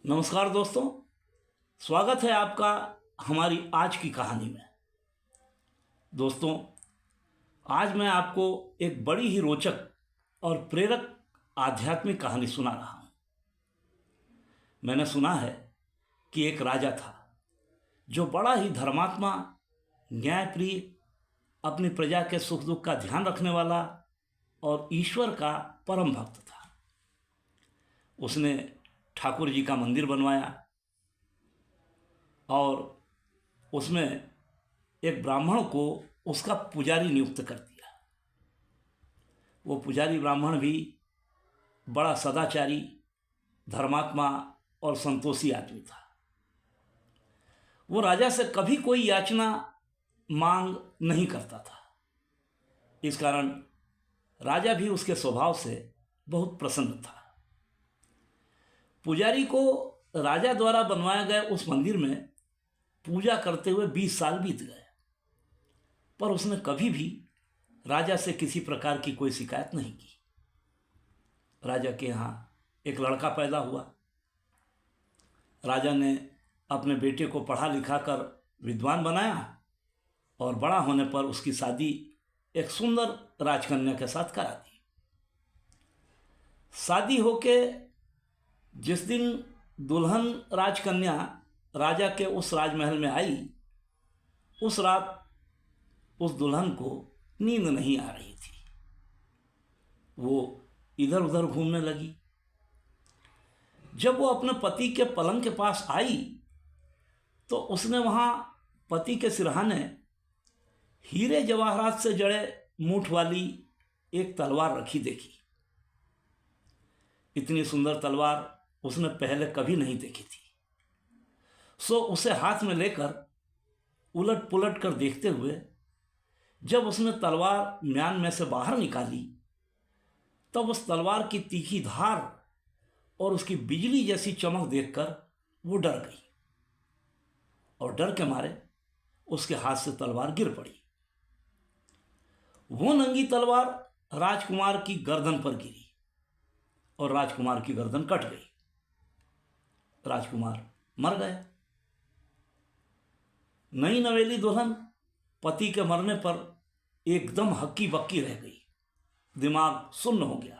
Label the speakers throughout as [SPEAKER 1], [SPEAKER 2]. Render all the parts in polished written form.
[SPEAKER 1] नमस्कार दोस्तों। स्वागत है आपका हमारी आज की कहानी में। दोस्तों, आज मैं आपको एक बड़ी ही रोचक और प्रेरक आध्यात्मिक कहानी सुना रहा हूँ। मैंने सुना है कि एक राजा था जो बड़ा ही धर्मात्मा, न्यायप्रिय, अपनी प्रजा के सुख दुख का ध्यान रखने वाला और ईश्वर का परम भक्त था। उसने ठाकुर जी का मंदिर बनवाया और उसमें एक ब्राह्मण को उसका पुजारी नियुक्त कर दिया। वो पुजारी ब्राह्मण भी बड़ा सदाचारी, धर्मात्मा और संतोषी आदमी था। वो राजा से कभी कोई याचना मांग नहीं करता था। इस कारण राजा भी उसके स्वभाव से बहुत प्रसन्न था। पुजारी को राजा द्वारा बनवाए गए उस मंदिर में पूजा करते हुए 20 साल बीत गए, पर उसने कभी भी राजा से किसी प्रकार की कोई शिकायत नहीं की। राजा के यहाँ एक लड़का पैदा हुआ। राजा ने अपने बेटे को पढ़ा लिखा कर विद्वान बनाया और बड़ा होने पर उसकी शादी एक सुंदर राजकन्या के साथ करा दी। शादी होके जिस दिन दुल्हन राजकन्या राजा के उस राजमहल में आई, उस रात उस दुल्हन को नींद नहीं आ रही थी। वो इधर उधर घूमने लगी। जब वो अपने पति के पलंग के पास आई तो उसने वहाँ पति के सिरहाने हीरे जवाहरात से जड़े मूठ वाली एक तलवार रखी देखी। इतनी सुंदर तलवार उसने पहले कभी नहीं देखी थी। सो उसे हाथ में लेकर उलट पुलट कर देखते हुए जब उसने तलवार म्यान में से बाहर निकाली, तब उस तलवार की तीखी धार और उसकी बिजली जैसी चमक देखकर वो डर गई और डर के मारे उसके हाथ से तलवार गिर पड़ी। वो नंगी तलवार राजकुमार की गर्दन पर गिरी और राजकुमार की गर्दन कट गई। राजकुमार मर गया। नई नवेली दुल्हन पति के मरने पर एकदम हक्की बक्की रह गई। दिमाग सुन्न हो गया।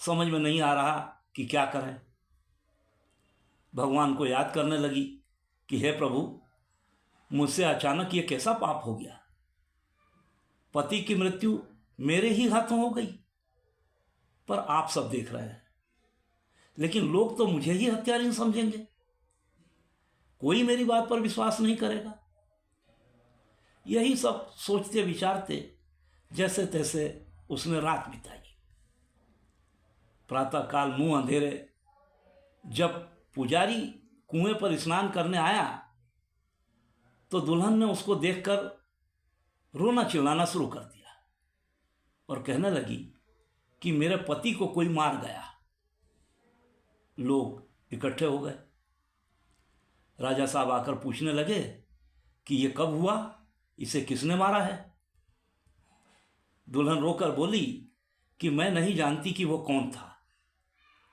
[SPEAKER 1] समझ में नहीं आ रहा कि क्या करें। भगवान को याद करने लगी कि हे प्रभु, मुझसे अचानक ये कैसा पाप हो गया। पति की मृत्यु मेरे ही हाथों हो गई, पर आप सब देख रहे हैं, लेकिन लोग तो मुझे ही हत्यारी समझेंगे। कोई मेरी बात पर विश्वास नहीं करेगा। यही सब सोचते विचारते जैसे तैसे उसने रात बिताई। प्रातःकाल मुंह अंधेरे जब पुजारी कुएं पर स्नान करने आया तो दुल्हन ने उसको देखकर रोना चिल्लाना शुरू कर दिया और कहने लगी कि मेरे पति को कोई मार गया। लोग इकट्ठे हो गए। राजा साहब आकर पूछने लगे कि ये कब हुआ, इसे किसने मारा है। दुल्हन रोकर बोली कि मैं नहीं जानती कि वो कौन था,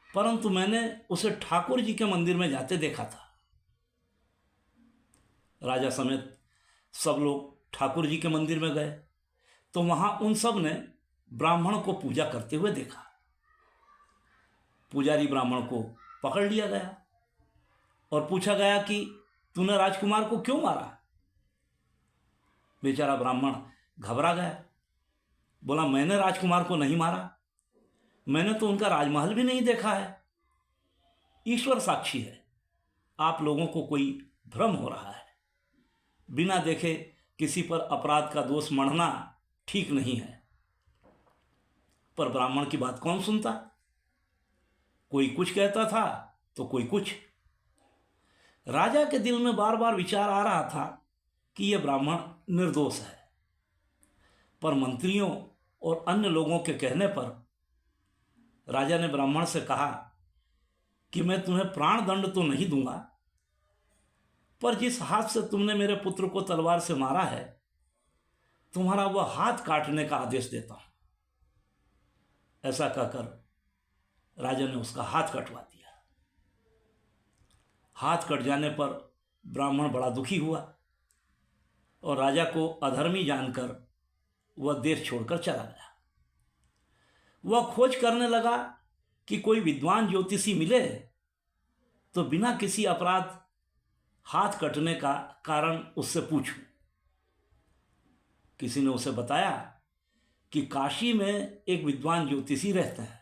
[SPEAKER 1] परंतु मैंने उसे ठाकुर जी के मंदिर में जाते देखा था। राजा समेत सब लोग ठाकुर जी के मंदिर में गए तो वहां उन सब ने ब्राह्मण को पूजा करते हुए देखा। पुजारी ब्राह्मण को पकड़ लिया गया और पूछा गया कि तूने राजकुमार को क्यों मारा। बेचारा ब्राह्मण घबरा गया। बोला, मैंने राजकुमार को नहीं मारा, मैंने तो उनका राजमहल भी नहीं देखा है। ईश्वर साक्षी है, आप लोगों को कोई भ्रम हो रहा है। बिना देखे किसी पर अपराध का दोष मढ़ना ठीक नहीं है। पर ब्राह्मण की बात कौन सुनता। कोई कुछ कहता था तो कोई कुछ। राजा के दिल में बार बार विचार आ रहा था कि यह ब्राह्मण निर्दोष है, पर मंत्रियों और अन्य लोगों के कहने पर राजा ने ब्राह्मण से कहा कि मैं तुम्हें प्राण दंड तो नहीं दूंगा, पर जिस हाथ से तुमने मेरे पुत्र को तलवार से मारा है, तुम्हारा वह हाथ काटने का आदेश देता हूं। ऐसा कहकर राजा ने उसका हाथ कटवा दिया। हाथ कट जाने पर ब्राह्मण बड़ा दुखी हुआ और राजा को अधर्मी जानकर वह देश छोड़कर चला गया। वह खोज करने लगा कि कोई विद्वान ज्योतिषी मिले तो बिना किसी अपराध हाथ कटने का कारण उससे पूछूं। किसी ने उसे बताया कि काशी में एक विद्वान ज्योतिषी रहते हैं।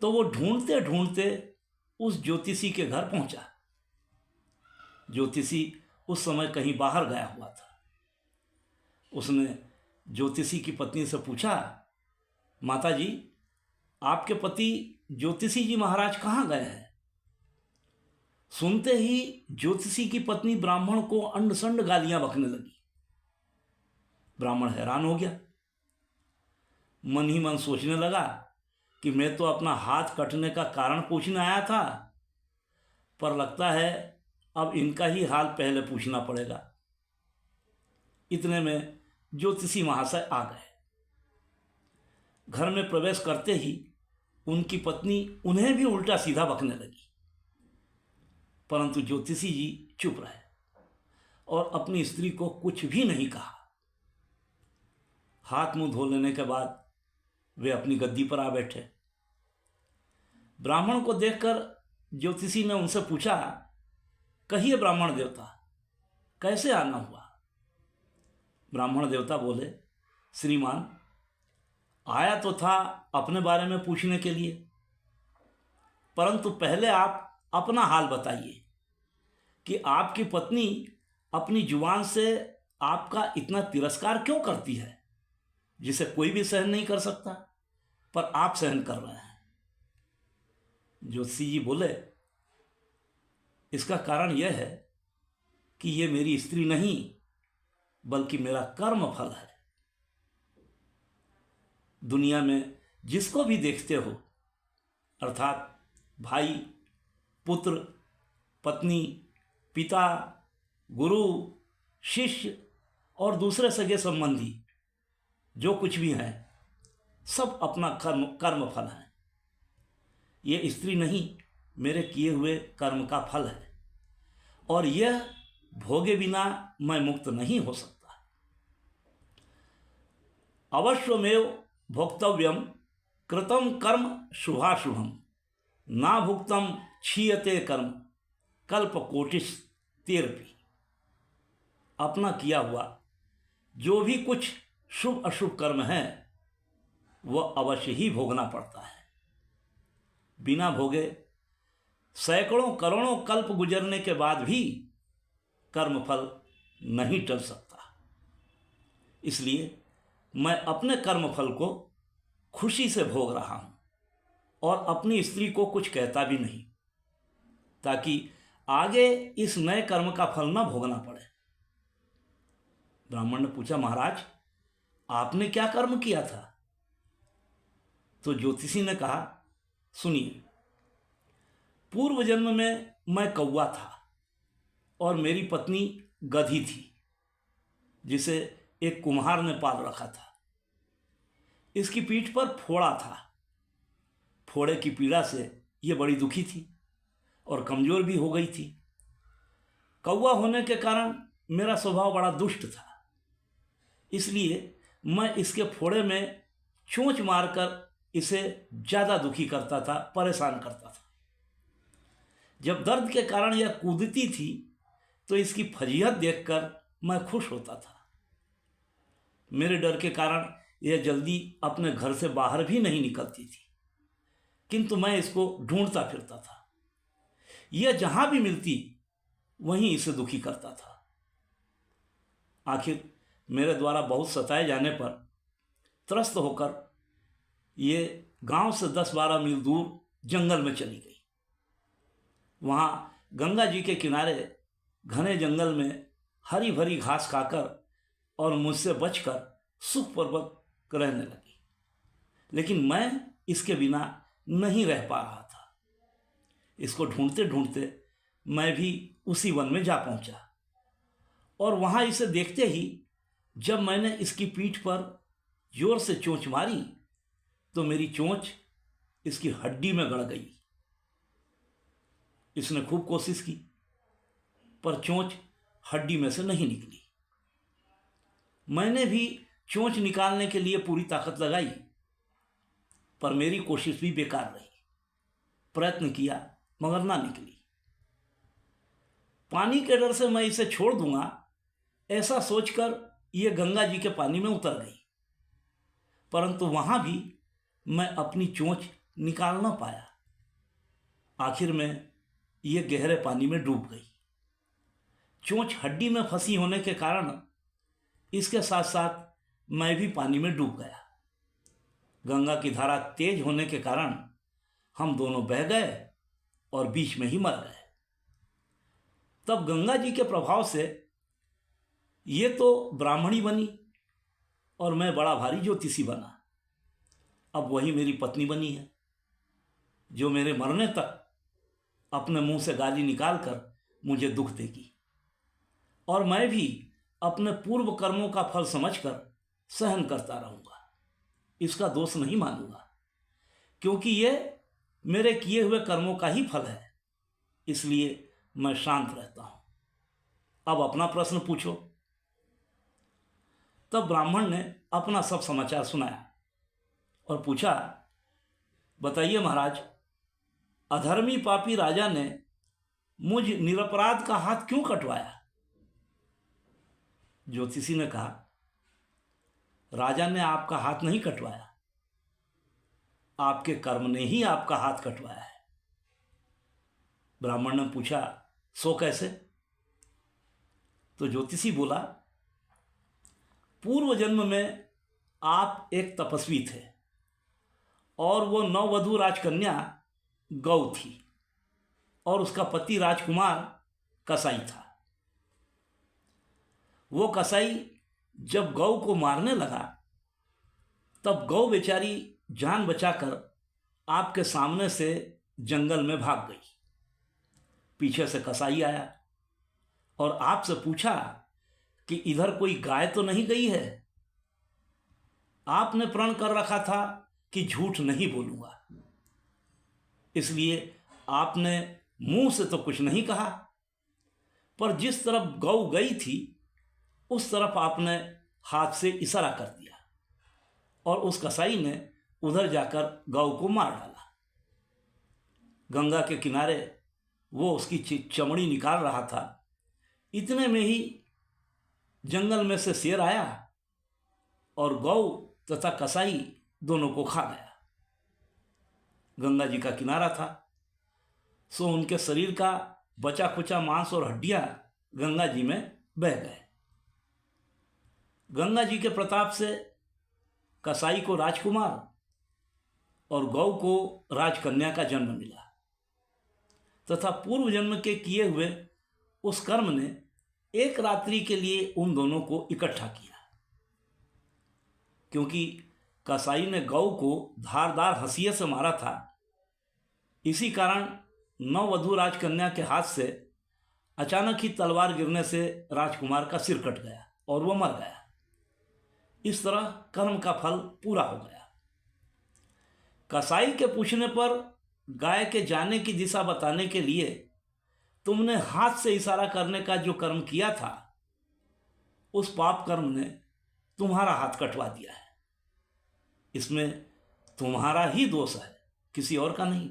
[SPEAKER 1] तो वो ढूंढते ढूंढते उस ज्योतिषी के घर पहुंचा। ज्योतिषी उस समय कहीं बाहर गया हुआ था। उसने ज्योतिषी की पत्नी से पूछा, माता जी, आपके पति ज्योतिषी जी महाराज कहाँ गए हैं? सुनते ही ज्योतिषी की पत्नी ब्राह्मण को अंड संड गालियां बकने लगी। ब्राह्मण हैरान हो गया, मन ही मन सोचने लगा कि मैं तो अपना हाथ कटने का कारण पूछने आया था, पर लगता है अब इनका ही हाल पहले पूछना पड़ेगा। इतने में ज्योतिषी महाशय आ गए। घर में प्रवेश करते ही उनकी पत्नी उन्हें भी उल्टा सीधा बकने लगी, परंतु ज्योतिषी जी चुप रहे और अपनी स्त्री को कुछ भी नहीं कहा। हाथ मुंह धो लेने के बाद वे अपनी गद्दी पर आ बैठे। ब्राह्मण को देखकर ज्योतिषी ने उनसे पूछा, कहिए ब्राह्मण देवता, कैसे आना हुआ? ब्राह्मण देवता बोले, श्रीमान, आया तो था अपने बारे में पूछने के लिए, परंतु पहले आप अपना हाल बताइए कि आपकी पत्नी अपनी जुबान से आपका इतना तिरस्कार क्यों करती है, जिसे कोई भी सहन नहीं कर सकता, पर आप सहन कर रहे हैं। ज्योतिषी जी बोले, इसका कारण यह है कि ये मेरी स्त्री नहीं बल्कि मेरा कर्म फल है। दुनिया में जिसको भी देखते हो, अर्थात भाई, पुत्र, पत्नी, पिता, गुरु, शिष्य और दूसरे सगे संबंधी जो कुछ भी हैं, सब अपना कर्म फल है। ये स्त्री नहीं, मेरे किए हुए कर्म का फल है, और यह भोगे बिना मैं मुक्त नहीं हो सकता। अवश्यमेव भोक्तव्यम कृतम कर्म शुभाशुभम, ना भुक्तम क्षीयते कर्म कल्प कोटिश तेरपी। अपना किया हुआ जो भी कुछ शुभ अशुभ कर्म है वह अवश्य ही भोगना पड़ता है। बिना भोगे सैकड़ों करोड़ों कल्प गुजरने के बाद भी कर्मफल नहीं टल सकता। इसलिए मैं अपने कर्मफल को खुशी से भोग रहा हूं और अपनी स्त्री को कुछ कहता भी नहीं, ताकि आगे इस नए कर्म का फल न भोगना पड़े। ब्राह्मण ने पूछा, महाराज, आपने क्या कर्म किया था? तो ज्योतिषी ने कहा, सुनिए, पूर्व जन्म में मैं कौवा था और मेरी पत्नी गधी थी, जिसे एक कुम्हार ने पाल रखा था। इसकी पीठ पर फोड़ा था। फोड़े की पीड़ा से यह बड़ी दुखी थी और कमजोर भी हो गई थी। कौवा होने के कारण मेरा स्वभाव बड़ा दुष्ट था, इसलिए मैं इसके फोड़े में चोंच मारकर इसे ज़्यादा दुखी करता था, परेशान करता था। जब दर्द के कारण यह कूदती थी तो इसकी फजीहत देखकर मैं खुश होता था। मेरे डर के कारण यह जल्दी अपने घर से बाहर भी नहीं निकलती थी, किंतु मैं इसको ढूंढता फिरता था। यह जहां भी मिलती वहीं इसे दुखी करता था। आखिर मेरे द्वारा बहुत सताए जाने पर त्रस्त होकर ये गांव से 10-12 मील दूर जंगल में चली गई। वहां गंगा जी के किनारे घने जंगल में हरी भरी घास खाकर और मुझसे बचकर सुखपूर्वक रहने लगी। लेकिन मैं इसके बिना नहीं रह पा रहा था। इसको ढूंढते ढूंढते मैं भी उसी वन में जा पहुंचा और वहां इसे देखते ही जब मैंने इसकी पीठ पर जोर से चोंच मारी तो मेरी चोंच इसकी हड्डी में गड़ गई। इसने खूब कोशिश की, पर चोंच हड्डी में से नहीं निकली। मैंने भी चोंच निकालने के लिए पूरी ताकत लगाई, पर मेरी कोशिश भी बेकार रही। प्रयत्न किया मगर ना निकली। पानी के डर से मैं इसे छोड़ दूंगा ऐसा सोचकर ये गंगा जी के पानी में उतर गई, परंतु वहां भी मैं अपनी चोंच निकाल ना पाया। आखिर में ये गहरे पानी में डूब गई। चोंच हड्डी में फंसी होने के कारण इसके साथ साथ मैं भी पानी में डूब गया। गंगा की धारा तेज होने के कारण हम दोनों बह गए और बीच में ही मर गए। तब गंगा जी के प्रभाव से ये तो ब्राह्मणी बनी और मैं बड़ा भारी ज्योतिषी बना। अब वही मेरी पत्नी बनी है, जो मेरे मरने तक अपने मुंह से गाली निकालकर मुझे दुख देगी, और मैं भी अपने पूर्व कर्मों का फल समझकर सहन करता रहूंगा। इसका दोष नहीं मानूंगा, क्योंकि ये मेरे किए हुए कर्मों का ही फल है। इसलिए मैं शांत रहता हूं। अब अपना प्रश्न पूछो। तब ब्राह्मण ने अपना सब समाचार सुनाया और पूछा, बताइए महाराज, अधर्मी पापी राजा ने मुझ निरपराध का हाथ क्यों कटवाया? ज्योतिषी ने कहा, राजा ने आपका हाथ नहीं कटवाया, आपके कर्म ने ही आपका हाथ कटवाया है। ब्राह्मण ने पूछा, सो कैसे? तो ज्योतिषी बोला, पूर्व जन्म में आप एक तपस्वी थे और वो नववधू राजकन्या गौ थी और उसका पति राजकुमार कसाई था। वो कसाई जब गौ को मारने लगा तब गौ बेचारी जान बचाकर आपके सामने से जंगल में भाग गई। पीछे से कसाई आया और आपसे पूछा कि इधर कोई गाय तो नहीं गई है? आपने प्रण कर रखा था कि झूठ नहीं बोलूंगा, इसलिए आपने मुंह से तो कुछ नहीं कहा, पर जिस तरफ गौ गई थी उस तरफ आपने हाथ से इशारा कर दिया और उस कसाई ने उधर जाकर गौ को मार डाला। गंगा के किनारे वो उसकी चमड़ी निकाल रहा था। इतने में ही जंगल में से शेर आया और गौ तथा कसाई दोनों को खा गया। गंगा जी का किनारा था, सो उनके शरीर का बचा खुचा मांस और हड्डियां गंगा जी में बह गए। गंगा जी के प्रताप से कसाई को राजकुमार और गौ को राजकन्या का जन्म मिला तथा पूर्व जन्म के किए हुए उस कर्म ने एक रात्रि के लिए उन दोनों को इकट्ठा किया। क्योंकि कसाई ने गौ को धारदार हंसिये से मारा था, इसी कारण नववधू राजकन्या के हाथ से अचानक ही तलवार गिरने से राजकुमार का सिर कट गया और वो मर गया। इस तरह कर्म का फल पूरा हो गया। कसाई के पूछने पर गाय के जाने की दिशा बताने के लिए तुमने हाथ से इशारा करने का जो कर्म किया था, उस पाप कर्म ने तुम्हारा हाथ कटवा दिया है। इसमें तुम्हारा ही दोष है, किसी और का नहीं।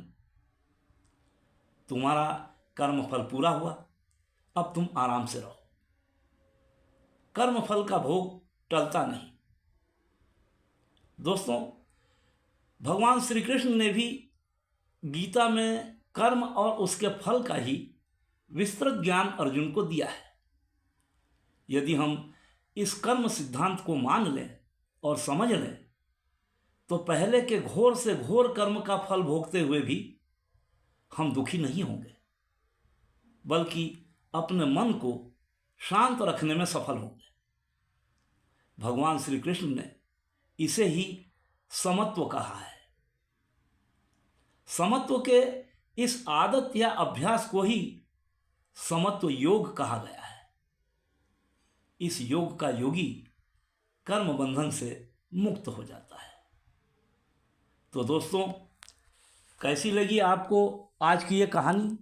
[SPEAKER 1] तुम्हारा कर्म फल पूरा हुआ, अब तुम आराम से रहो। कर्म फल का भोग टलता नहीं। दोस्तों, भगवान श्री कृष्ण ने भी गीता में कर्म और उसके फल का ही विस्तृत ज्ञान अर्जुन को दिया है। यदि हम इस कर्म सिद्धांत को मान लें और समझ लें तो पहले के घोर से घोर कर्म का फल भोगते हुए भी हम दुखी नहीं होंगे, बल्कि अपने मन को शांत रखने में सफल होंगे। भगवान श्री कृष्ण ने इसे ही समत्व कहा है। समत्व के इस आदत या अभ्यास को ही समत्व योग कहा गया है। इस योग का योगी कर्म बंधन से मुक्त हो जाता है। तो दोस्तों, कैसी लगी आपको आज की ये कहानी?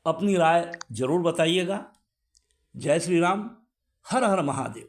[SPEAKER 1] अपनी राय जरूर बताइएगा। जय श्री राम, हर हर महादेव।